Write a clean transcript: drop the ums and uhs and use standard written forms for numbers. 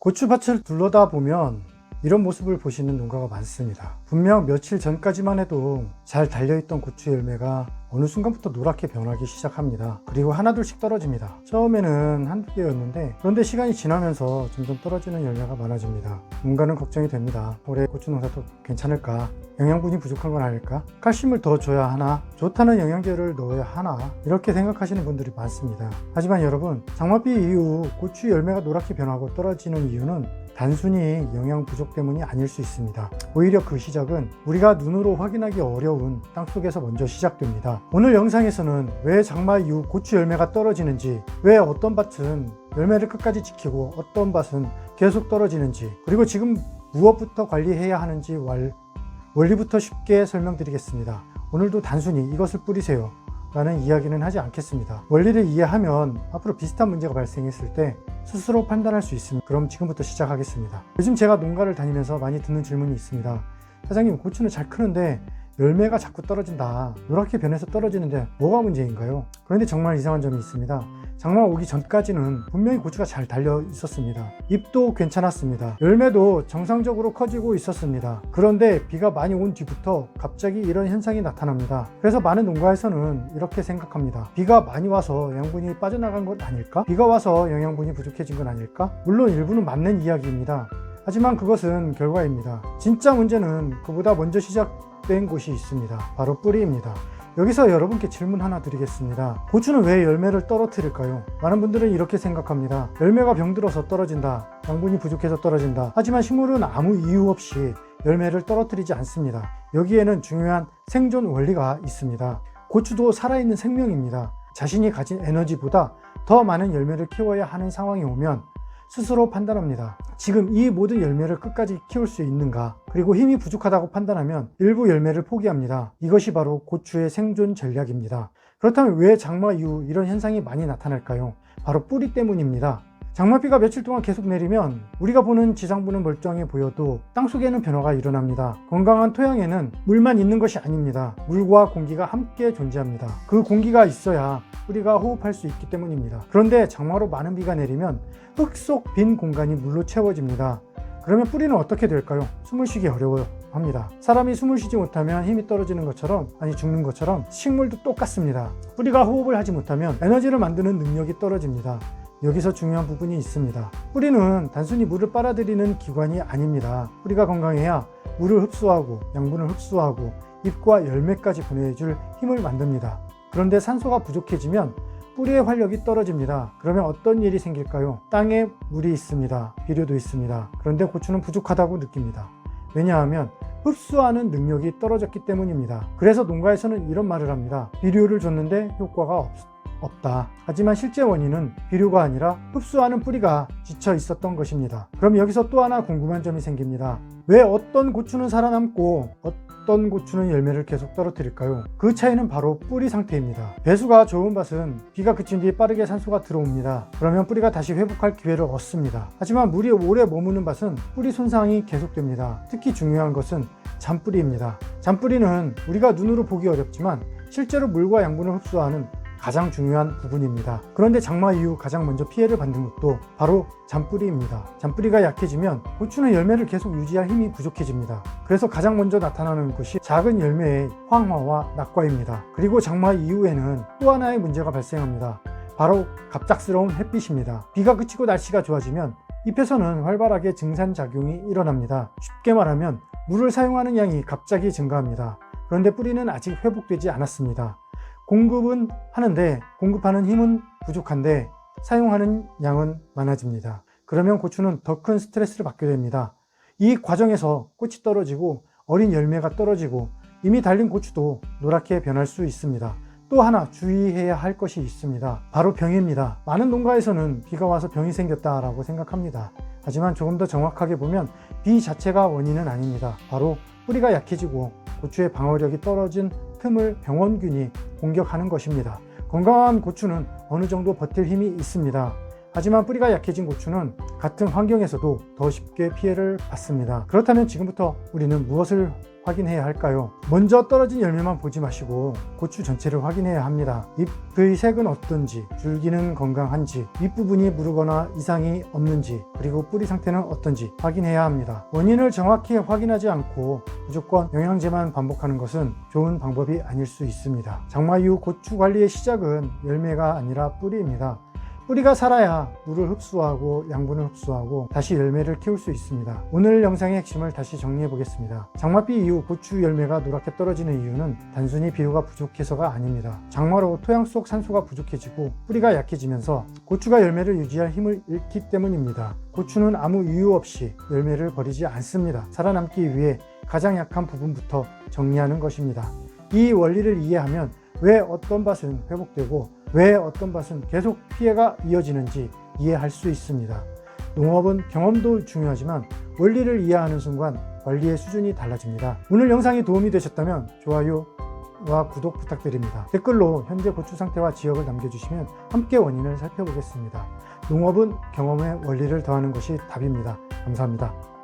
고추밭을 둘러다 보면 이런 모습을 보시는 농가가 많습니다. 분명 며칠 전까지만 해도 잘 달려있던 고추 열매가 어느 순간부터 노랗게 변하기 시작합니다. 그리고 하나둘씩 떨어집니다. 처음에는 한두 개였는데 그런데 시간이 지나면서 점점 떨어지는 열매가 많아집니다. 농가는 걱정이 됩니다. 올해 고추 농사도 괜찮을까? 영양분이 부족한 건 아닐까? 칼슘을 더 줘야 하나? 좋다는 영양제를 넣어야 하나? 이렇게 생각하시는 분들이 많습니다. 하지만 여러분, 장마비 이후 고추 열매가 노랗게 변하고 떨어지는 이유는 단순히 영양 부족 때문이 아닐 수 있습니다. 오히려 그 시작은 우리가 눈으로 확인하기 어려운 땅속에서 먼저 시작됩니다. 오늘 영상에서는 왜 장마 이후 고추 열매가 떨어지는지, 왜 어떤 밭은 열매를 끝까지 지키고 어떤 밭은 계속 떨어지는지, 그리고 지금 무엇부터 관리해야 하는지 원리부터 쉽게 설명드리겠습니다. 오늘도 단순히 이것을 뿌리세요 라는 이야기는 하지 않겠습니다. 원리를 이해하면 앞으로 비슷한 문제가 발생했을 때 스스로 판단할 수 있습니다. 그럼 지금부터 시작하겠습니다. 요즘 제가 농가를 다니면서 많이 듣는 질문이 있습니다. 사장님, 고추는 잘 크는데 열매가 자꾸 떨어진다. 노랗게 변해서 떨어지는데 뭐가 문제인가요? 그런데 정말 이상한 점이 있습니다. 장마 오기 전까지는 분명히 고추가 잘 달려 있었습니다. 잎도 괜찮았습니다. 열매도 정상적으로 커지고 있었습니다. 그런데 비가 많이 온 뒤부터 갑자기 이런 현상이 나타납니다. 그래서 많은 농가에서는 이렇게 생각합니다. 비가 많이 와서 영양분이 빠져나간 것 아닐까? 비가 와서 영양분이 부족해진 건 아닐까? 물론 일부는 맞는 이야기입니다. 하지만 그것은 결과입니다. 진짜 문제는 그보다 먼저 시작된 곳이 있습니다. 바로 뿌리입니다. 여기서 여러분께 질문 하나 드리겠습니다. 고추는 왜 열매를 떨어뜨릴까요? 많은 분들은 이렇게 생각합니다. 열매가 병들어서 떨어진다. 양분이 부족해서 떨어진다. 하지만 식물은 아무 이유 없이 열매를 떨어뜨리지 않습니다. 여기에는 중요한 생존 원리가 있습니다. 고추도 살아있는 생명입니다. 자신이 가진 에너지보다 더 많은 열매를 키워야 하는 상황이 오면 스스로 판단합니다. 지금 이 모든 열매를 끝까지 키울 수 있는가? 그리고 힘이 부족하다고 판단하면 일부 열매를 포기합니다. 이것이 바로 고추의 생존 전략입니다. 그렇다면 왜 장마 이후 이런 현상이 많이 나타날까요? 바로 뿌리 때문입니다. 장마비가 며칠 동안 계속 내리면 우리가 보는 지상부는 멀쩡해 보여도 땅속에는 변화가 일어납니다. 건강한 토양에는 물만 있는 것이 아닙니다. 물과 공기가 함께 존재합니다. 그 공기가 있어야 뿌리가 호흡할 수 있기 때문입니다. 그런데 장마로 많은 비가 내리면 흙 속 빈 공간이 물로 채워집니다. 그러면 뿌리는 어떻게 될까요? 숨을 쉬기 어려워요 합니다. 사람이 숨을 쉬지 못하면 힘이 떨어지는 것처럼, 아니 죽는 것처럼 식물도 똑같습니다. 뿌리가 호흡을 하지 못하면 에너지를 만드는 능력이 떨어집니다. 여기서 중요한 부분이 있습니다. 뿌리는 단순히 물을 빨아들이는 기관이 아닙니다. 뿌리가 건강해야 물을 흡수하고 양분을 흡수하고 잎과 열매까지 보내줄 힘을 만듭니다. 그런데 산소가 부족해지면 뿌리의 활력이 떨어집니다. 그러면 어떤 일이 생길까요? 땅에 물이 있습니다. 비료도 있습니다. 그런데 고추는 부족하다고 느낍니다. 왜냐하면 흡수하는 능력이 떨어졌기 때문입니다. 그래서 농가에서는 이런 말을 합니다. 비료를 줬는데 효과가 없다. 하지만 실제 원인은 비료가 아니라 흡수하는 뿌리가 지쳐 있었던 것입니다. 그럼 여기서 또 하나 궁금한 점이 생깁니다. 왜 어떤 고추는 살아남고 어떤 고추는 열매를 계속 떨어뜨릴까요? 그 차이는 바로 뿌리 상태입니다. 배수가 좋은 밭은 비가 그친 뒤 빠르게 산소가 들어옵니다. 그러면 뿌리가 다시 회복할 기회를 얻습니다. 하지만 물이 오래 머무는 밭은 뿌리 손상이 계속됩니다. 특히 중요한 것은 잔뿌리입니다. 잔뿌리는 우리가 눈으로 보기 어렵지만 실제로 물과 양분을 흡수하는 가장 중요한 부분입니다. 그런데 장마 이후 가장 먼저 피해를 받는 것도 바로 잔뿌리입니다. 잔뿌리가 약해지면 고추는 열매를 계속 유지할 힘이 부족해집니다. 그래서 가장 먼저 나타나는 것이 작은 열매의 황화와 낙과입니다. 그리고 장마 이후에는 또 하나의 문제가 발생합니다. 바로 갑작스러운 햇빛입니다. 비가 그치고 날씨가 좋아지면 잎에서는 활발하게 증산작용이 일어납니다. 쉽게 말하면 물을 사용하는 양이 갑자기 증가합니다. 그런데 뿌리는 아직 회복되지 않았습니다. 공급은 하는데 공급하는 힘은 부족한데 사용하는 양은 많아집니다. 그러면 고추는 더 큰 스트레스를 받게 됩니다. 이 과정에서 꽃이 떨어지고 어린 열매가 떨어지고 이미 달린 고추도 노랗게 변할 수 있습니다. 또 하나 주의해야 할 것이 있습니다. 바로 병입니다. 많은 농가에서는 비가 와서 병이 생겼다라고 생각합니다. 하지만 조금 더 정확하게 보면 비 자체가 원인은 아닙니다. 바로 뿌리가 약해지고 고추의 방어력이 떨어진 틈을 병원균이 공격하는 것입니다. 건강한 고추는 어느 정도 버틸 힘이 있습니다. 하지만 뿌리가 약해진 고추는 같은 환경에서도 더 쉽게 피해를 받습니다. 그렇다면 지금부터 우리는 무엇을 확인해야 할까요? 먼저 떨어진 열매만 보지 마시고 고추 전체를 확인해야 합니다. 잎의 색은 어떤지, 줄기는 건강한지, 윗부분이 무르거나 이상이 없는지, 그리고 뿌리 상태는 어떤지 확인해야 합니다. 원인을 정확히 확인하지 않고 무조건 영양제만 반복하는 것은 좋은 방법이 아닐 수 있습니다. 장마 이후 고추 관리의 시작은 열매가 아니라 뿌리입니다. 뿌리가 살아야 물을 흡수하고 양분을 흡수하고 다시 열매를 키울 수 있습니다. 오늘 영상의 핵심을 다시 정리해 보겠습니다. 장마비 이후 고추 열매가 노랗게 떨어지는 이유는 단순히 비료가 부족해서가 아닙니다. 장마로 토양 속 산소가 부족해지고 뿌리가 약해지면서 고추가 열매를 유지할 힘을 잃기 때문입니다. 고추는 아무 이유 없이 열매를 버리지 않습니다. 살아남기 위해 가장 약한 부분부터 정리하는 것입니다. 이 원리를 이해하면 왜 어떤 밭은 회복되고 왜 어떤 밭은 계속 피해가 이어지는지 이해할 수 있습니다. 농업은 경험도 중요하지만 원리를 이해하는 순간 관리의 수준이 달라집니다. 오늘 영상이 도움이 되셨다면 좋아요와 구독 부탁드립니다. 댓글로 현재 고추 상태와 지역을 남겨주시면 함께 원인을 살펴보겠습니다. 농업은 경험에 원리를 더하는 것이 답입니다. 감사합니다.